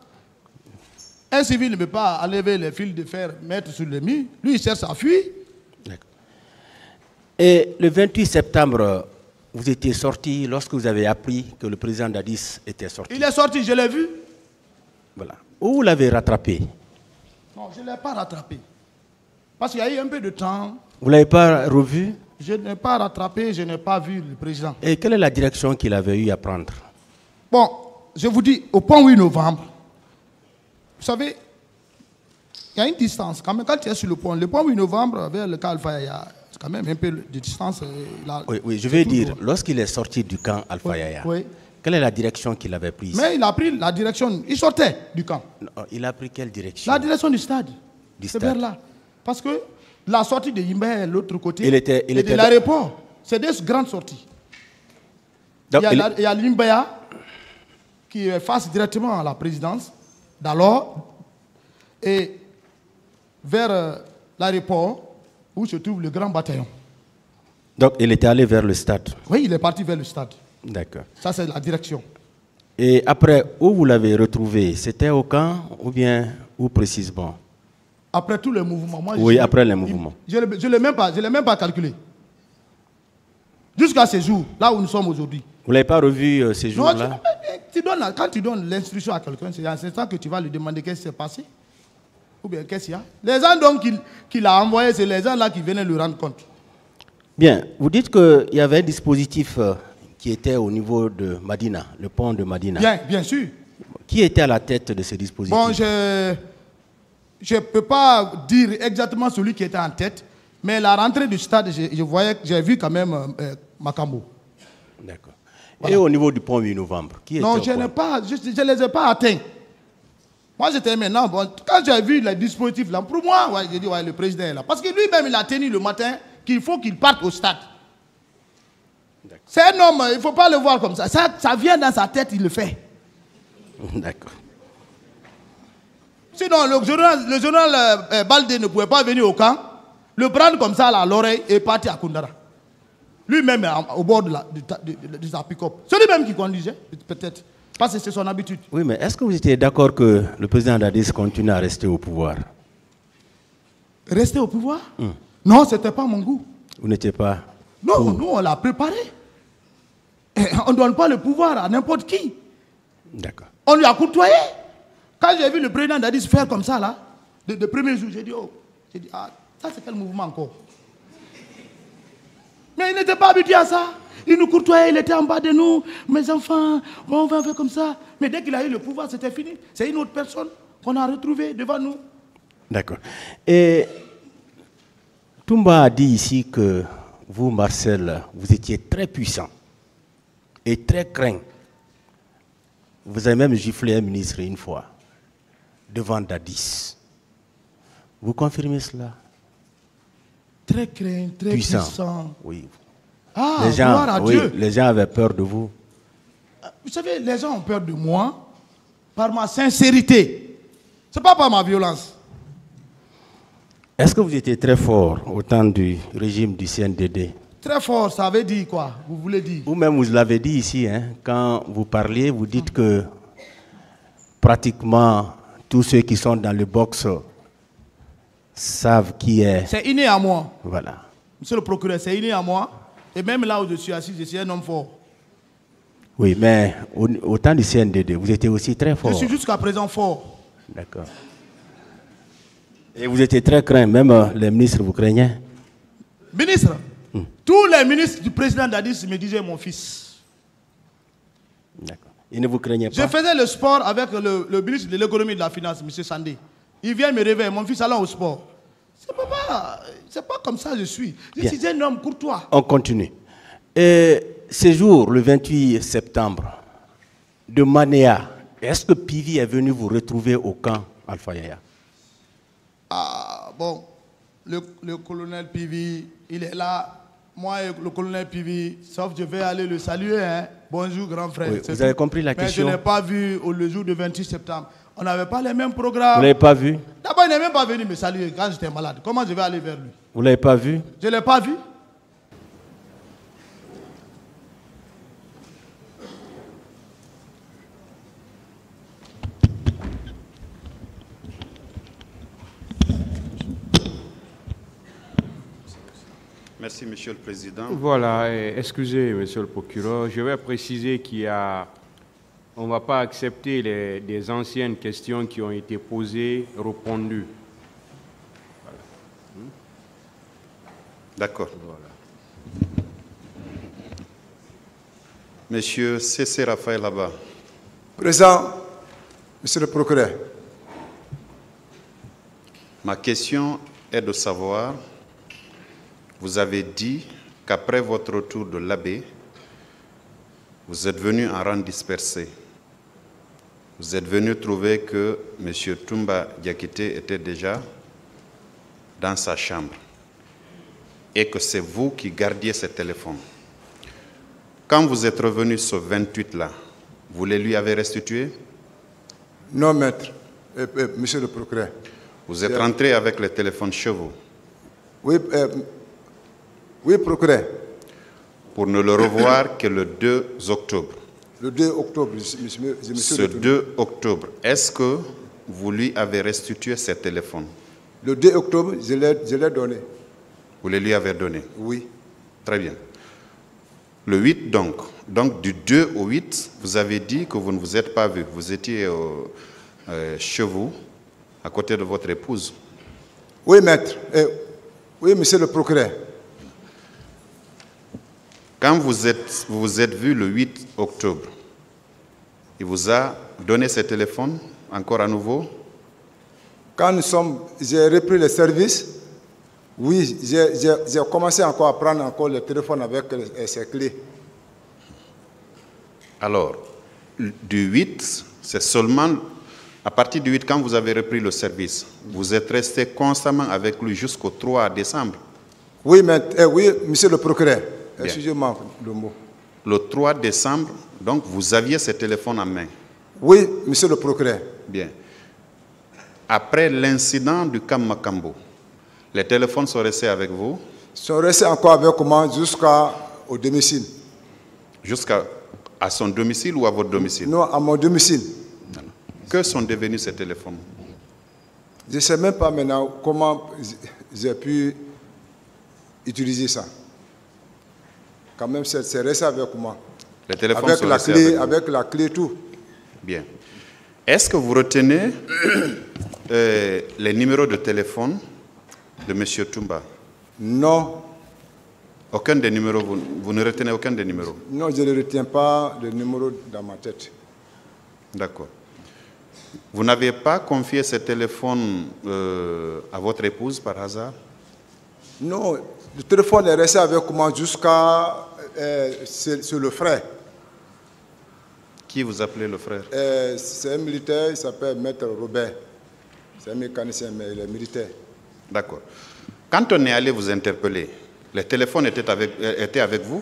Un civil ne peut pas enlever les fils de fer, mettre sur le mur. Lui, il cherche à fuir.
Et le 28 septembre, vous étiez sorti lorsque vous avez appris que le président Dadis était sorti.
Il est sorti, je l'ai vu.
Voilà. Où vous l'avez rattrapé?
Non, je ne l'ai pas rattrapé. Parce qu'il y a eu un peu de temps.
Vous ne l'avez pas revu?
Je n'ai pas rattrapé, je n'ai pas vu le président.
Et quelle est la direction qu'il avait eu à prendre?
Bon, je vous dis, au point 8 novembre, vous savez, il y a une distance. Quand tu es sur le point 8 novembre, vers le camp Alpha Yaya, c'est quand même un peu de distance.
Oui, je veux dire, lorsqu'il est sorti du camp Alpha Yaya,
oui.
Quelle est la direction qu'il avait prise?
Mais il a pris la direction, il sortait du camp.
Non, il a pris quelle direction?
La direction du stade. C'est vers là. Parce que la sortie de Yimbe est l'autre côté.
Il était
de l'aéroport. C'est des grandes sorties.
Donc,
il y a Limbaya qui est face directement à la présidence d'alors et vers l'aéroport où se trouve le grand bataillon.
Donc il était allé vers le stade?
Oui, il est parti vers le stade.
D'accord.
Ça, c'est la direction.
Et après, où vous l'avez retrouvé? C'était au camp ou bien où précisément?
Après tous les mouvements. Moi,
oui, après les mouvements.
Je ne l'ai même pas calculé. Jusqu'à ce jour, là où nous sommes aujourd'hui.
Vous ne l'avez pas revu ces jours-là?
Quand tu donnes l'instruction à quelqu'un, c'est en ce temps que tu vas lui demander qu'est-ce qui s'est passé. Ou bien qu'est-ce qu'il y a. Les gens donc qu'il a envoyés, c'est les gens là qui venaient lui rendre compte.
Bien, vous dites qu'il y avait un dispositif qui était au niveau de Madina, le pont de Madina.
Bien sûr.
Qui était à la tête de ce dispositif?
Bon, je ne peux pas dire exactement celui qui était en tête, mais la rentrée du stade, j'ai vu quand même Makambo.
D'accord. Voilà. Et au niveau du pont 8 novembre, qui était
non, je ne les ai pas atteints. Moi, j'étais maintenant, bon, quand j'ai vu les dispositifs là, pour moi, ouais, j'ai dit, ouais, le président est là. Parce que lui-même, il a tenu le matin qu'il faut qu'il parte au stade. C'est un homme, il ne faut pas le voir comme ça. Ça vient dans sa tête, il le fait.
D'accord.
Sinon, le journal Baldé ne pouvait pas venir au camp, le prendre comme ça à l'oreille et partir à Koundara. Lui-même au bord de sa pick-up. C'est lui-même qui conduisait, peut-être. Parce que c'est son habitude.
Oui, mais est-ce que vous étiez d'accord que le président Dadis continue à rester au pouvoir?
Rester au pouvoir? Non, ce n'était pas mon goût.
Vous n'étiez pas?
Non, nous, on l'a préparé. Et on ne donne pas le pouvoir à n'importe qui.
D'accord.
On lui a courtoyé. Quand j'ai vu le président Dadis faire comme ça, là, de premier jour, j'ai dit, ah, ça c'est quel mouvement encore? Mais il n'était pas habitué à ça. Il nous courtoyait, il était en bas de nous. Mes enfants, on va faire comme ça. Mais dès qu'il a eu le pouvoir, c'était fini. C'est une autre personne qu'on a retrouvée devant nous.
D'accord. Et Toumba a dit ici que vous, Marcel, vous étiez très puissant et très craint. Vous avez même giflé un ministre une fois devant Dadis. Vous confirmez cela?
Très craint, très puissant.
Oui.
Ah, gloire à Dieu.
Les gens avaient peur de vous.
Vous savez, les gens ont peur de moi par ma sincérité. Ce n'est pas par ma violence.
Est-ce que vous étiez très fort au temps du régime du CNDD?
Très fort, ça veut dire quoi? Vous voulez dire?
Vous-même, vous l'avez dit ici, hein, quand vous parliez, vous dites que pratiquement tous ceux qui sont dans le box, savent qui est.
C'est inné à moi.
Voilà.
Monsieur le procureur, c'est inné à moi. Et même là où je suis assis, je suis un homme fort.
Oui, mais au temps du CNDD, vous étiez aussi très fort.
Je suis jusqu'à présent fort.
D'accord. Et vous étiez très craint, même les ministres vous craignaient?
Ministre, tous les ministres du président Dadis me disaient mon fils.
D'accord. Ils ne vous craignaient pas?
Je faisais le sport avec le ministre de l'économie et de la finance, M. Sandé. Il vient me réveiller, mon fils allant au sport. C'est pas comme ça que je suis. Je suis un homme courtois.
On continue. Et ce jour, le 28 septembre, de Manéa, est-ce que Pivi est venu vous retrouver au camp Alpha Yaya?
Ah, bon, le colonel Pivi, il est là. Moi et le colonel Pivi, sauf je vais aller le saluer. Hein. Bonjour, grand frère.
Oui, vous avez compris la question?
Mais je ne l'ai pas vu le jour du 28 septembre. On n'avait pas les mêmes programmes.
Vous ne l'avez pas vu?
D'abord, il n'est même pas venu me saluer quand j'étais malade. Comment je vais aller vers lui?
Vous ne l'avez pas vu?
Je ne l'ai pas vu.
Merci, Monsieur le Président.
Voilà, excusez, Monsieur le procureur, je vais préciser on ne va pas accepter des anciennes questions qui ont été posées, répondues. Voilà.
D'accord. Voilà. Monsieur C.C. Raphaël Laba.
Président, Monsieur le procureur.
Ma question est de savoir, vous avez dit qu'après votre retour de l'Abbé, vous êtes venu en rang dispersé. Vous êtes venu trouver que M. Toumba Diakité était déjà dans sa chambre et que c'est vous qui gardiez ce téléphone. Quand vous êtes revenu ce 28-là, vous les lui avez restitués?
Non, maître, monsieur le procureur.
Vous êtes rentré avec le téléphone chez vous?
Oui, procureur.
Pour ne le revoir que le 2 octobre.
Le 2 octobre, monsieur.
Ce 2 octobre, est-ce que vous lui avez restitué ce téléphone?
Le 2 octobre, je l'ai donné.
Vous le lui avez donné?
Oui.
Très bien. Le 8 donc du 2 au 8, vous avez dit que vous ne vous êtes pas vu. Vous étiez chez vous, à côté de votre épouse.
Oui, maître. Oui, monsieur le procureur.
Quand vous vous êtes vu le 8 octobre, il vous a donné ce téléphone, encore à nouveau?
Quand j'ai repris le service, oui, j'ai commencé encore à prendre encore le téléphone avec ses clés.
Alors, du 8, c'est seulement à partir du 8, quand vous avez repris le service, vous êtes resté constamment avec lui jusqu'au 3 décembre?
Oui, oui, monsieur le procureur. Excusez-moi le mot.
Le 3 décembre, donc vous aviez ce téléphone en main?
Oui, monsieur le procureur.
Bien. Après l'incident du Camp Makambo, les téléphones sont restés avec vous?
Ils sont restés encore avec moi jusqu'au domicile.
Jusqu'à son domicile ou à votre domicile?
Non, à mon domicile.
Que sont devenus ces téléphones?
Je ne sais même pas maintenant comment j'ai pu utiliser ça. Quand même, c'est resté avec moi.
Les téléphones
avec
sont
la
restés
clé,
avec vous.
la clé, tout.
Bien. Est-ce que vous retenez les numéros de téléphone de M. Toumba?
Non.
Aucun des numéros, vous ne retenez aucun des numéros?
Non, je ne retiens pas de numéro dans ma tête.
D'accord. Vous n'avez pas confié ce téléphone à votre épouse par hasard?
Non, le téléphone est resté avec moi jusqu'à... c'est le frère.
Qui vous appelez le frère?
C'est un militaire, il s'appelle Maître Robert. C'est un mécanicien, mais il est militaire.
D'accord. Quand on est allé vous interpeller, le téléphone était avec vous?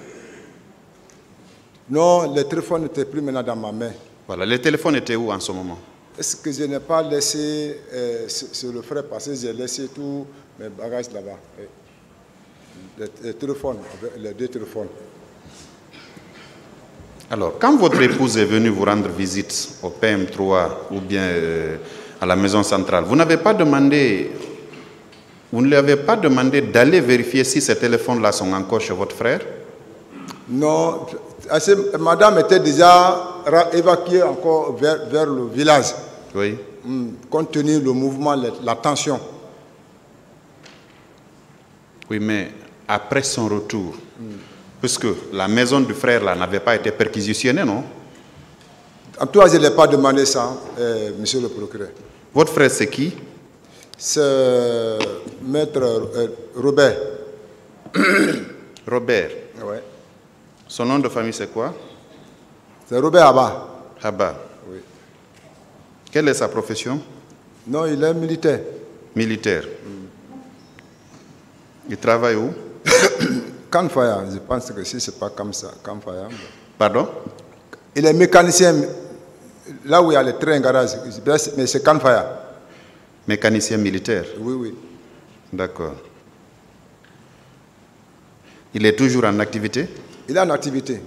Non, le téléphone n'était plus maintenant dans ma main.
Voilà, le téléphone était où en ce moment?
Est-ce que je n'ai pas laissé sur le frère parce que j'ai laissé tous mes bagages là-bas? Les téléphones, les deux téléphones.
Alors, quand votre épouse est venue vous rendre visite au PM3 ou bien à la maison centrale, vous n'avez pas demandé Vous ne lui avez pas demandé d'aller vérifier si ces téléphones-là sont encore chez votre frère?
Non, madame était déjà évacuée encore vers le village.
Oui.
Compte tenu du mouvement, la tension.
Oui, mais après son retour, puisque la maison du frère là n'avait pas été perquisitionnée, non?
En tout cas, je ne l'ai pas demandé ça, monsieur le procureur.
Votre frère, c'est qui?
C'est maître Robert.
Robert.
Ouais.
Son nom de famille, c'est quoi?
C'est Robert Abba.
Abba.
Oui.
Quelle est sa profession?
Non, il est militaire.
Militaire. Il travaille où?
Canfaya, je pense que si c'est pas comme ça, Canfaya.
Pardon?
Il est mécanicien, là où il y a les trains garage, mais c'est Canfaya.
Mécanicien militaire?
Oui, oui.
D'accord. Il est toujours en activité?
Il est en activité.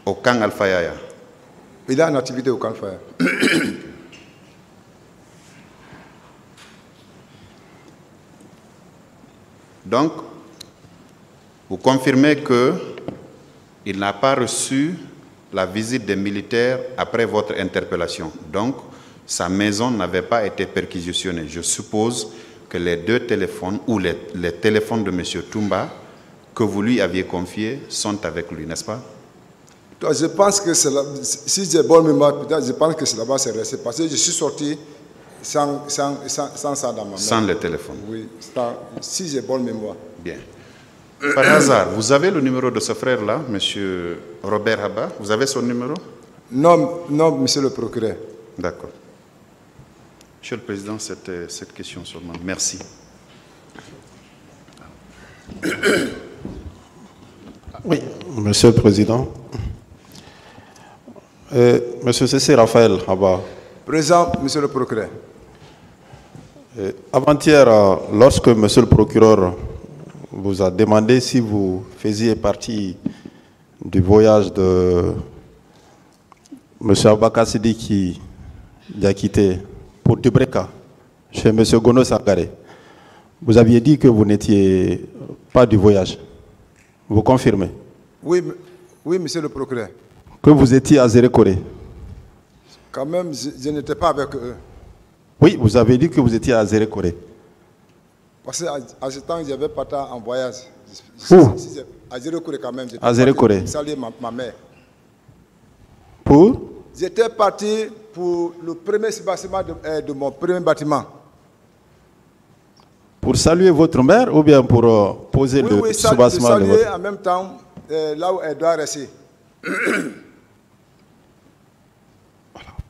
Au camp Alfayaya?
Il est en activité au Canfaya.
Donc, vous confirmez qu'il n'a pas reçu la visite des militaires après votre interpellation. Donc, sa maison n'avait pas été perquisitionnée. Je suppose que les deux téléphones ou les téléphones de M. Toumba que vous lui aviez confiés sont avec lui, n'est-ce pas?
Je pense que c'est là, si j'ai bonne mémoire, je pense que c'est là-bas c'est resté. Parce que je suis sorti sans ça dans ma main.
Sans le téléphone?
Oui, si j'ai bonne mémoire.
Bien. Par hasard, vous avez le numéro de ce frère-là, M. Robert Abba? Vous avez son numéro?
Non, non, monsieur le procureur.
D'accord. Monsieur le Président, c'était cette question seulement. Merci.
Oui, Monsieur le Président. Monsieur Cécile Raphaël Abba.
Présent, monsieur le procureur.
Avant-hier, lorsque monsieur le procureur vous a demandé si vous faisiez partie du voyage de monsieur Abaka Sidiki Diakité pour Dubreka, chez monsieur Gono Sakare, vous aviez dit que vous n'étiez pas du voyage. Vous confirmez?
Oui, oui, monsieur le procureur.
Que vous étiez à Zérékoré?
Quand même, je n'étais pas avec eux.
Oui, vous avez dit que vous étiez à Zérékoré.
Parce qu'à ce temps, j'avais pas en voyage.
Où?
À Zérékoré quand même.
À Zérékoré.
Saluer ma mère.
Pour?
J'étais parti pour le premier bâtiment de mon premier bâtiment.
Pour saluer votre mère ou bien pour poser le soubassement de votre...
saluer en même temps là où elle doit rester.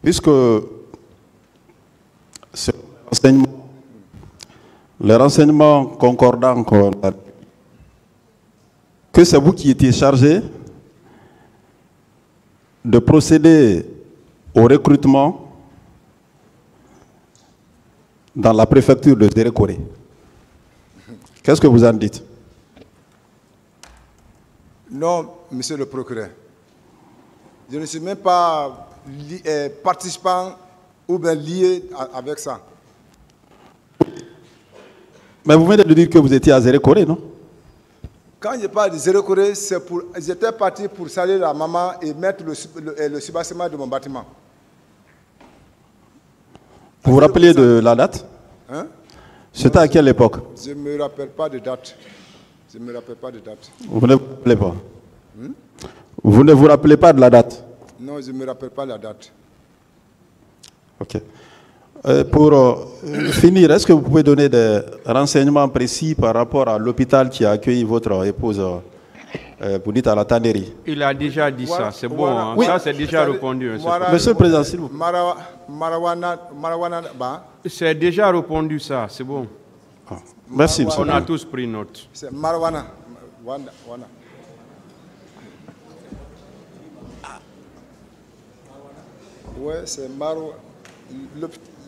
Puisque les renseignements concordants que c'est vous qui étiez chargé de procéder au recrutement dans la préfecture de Zérékoré. Qu'est-ce que vous en dites?
Non, monsieur le procureur. Je ne suis même pas participant ou bien lié avec ça.
Mais vous venez de dire que vous étiez à Zérékoré, non?
Quand je parle de Zérékoré, j'étais parti pour saluer la maman et mettre le soubassement de mon bâtiment.
Vous vous rappelez de la date?
Hein?
C'était à quelle époque?
Je ne me rappelle pas de date. Je ne me rappelle pas de date.
Vous ne vous rappelez pas? Vous ne vous rappelez pas de la date?
Non, je ne me rappelle pas la date.
Ok. Pour finir, est-ce que vous pouvez donner des renseignements précis par rapport à l'hôpital qui a accueilli votre épouse Bounita Latanderi?
Il a déjà dit ça, c'est bon. Hein?
Oui.
Ça, c'est déjà répondu.
Monsieur le Président, s'il vous plaît.
C'est déjà répondu, ça, c'est bon.
Merci, monsieur.
On a tous pris note.
C'est Marwana. Oui, c'est Marwana.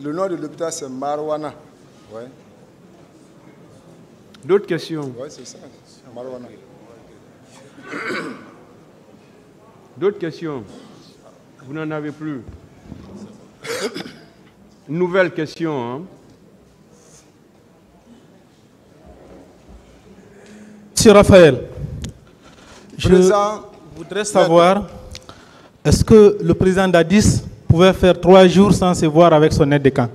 Le nom de l'hôpital, c'est Marwana. Ouais.
D'autres questions?
Oui, c'est ça. Marwana.
D'autres questions? Vous n'en avez plus? Nouvelle question. Hein?
Monsieur Raphaël, je
Président,
voudrais savoir, est-ce que le président Dadis pouvait faire 3 jours sans se voir avec son aide de camp?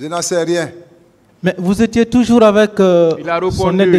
je n'en sais rien.
Mais vous étiez toujours avec son aide de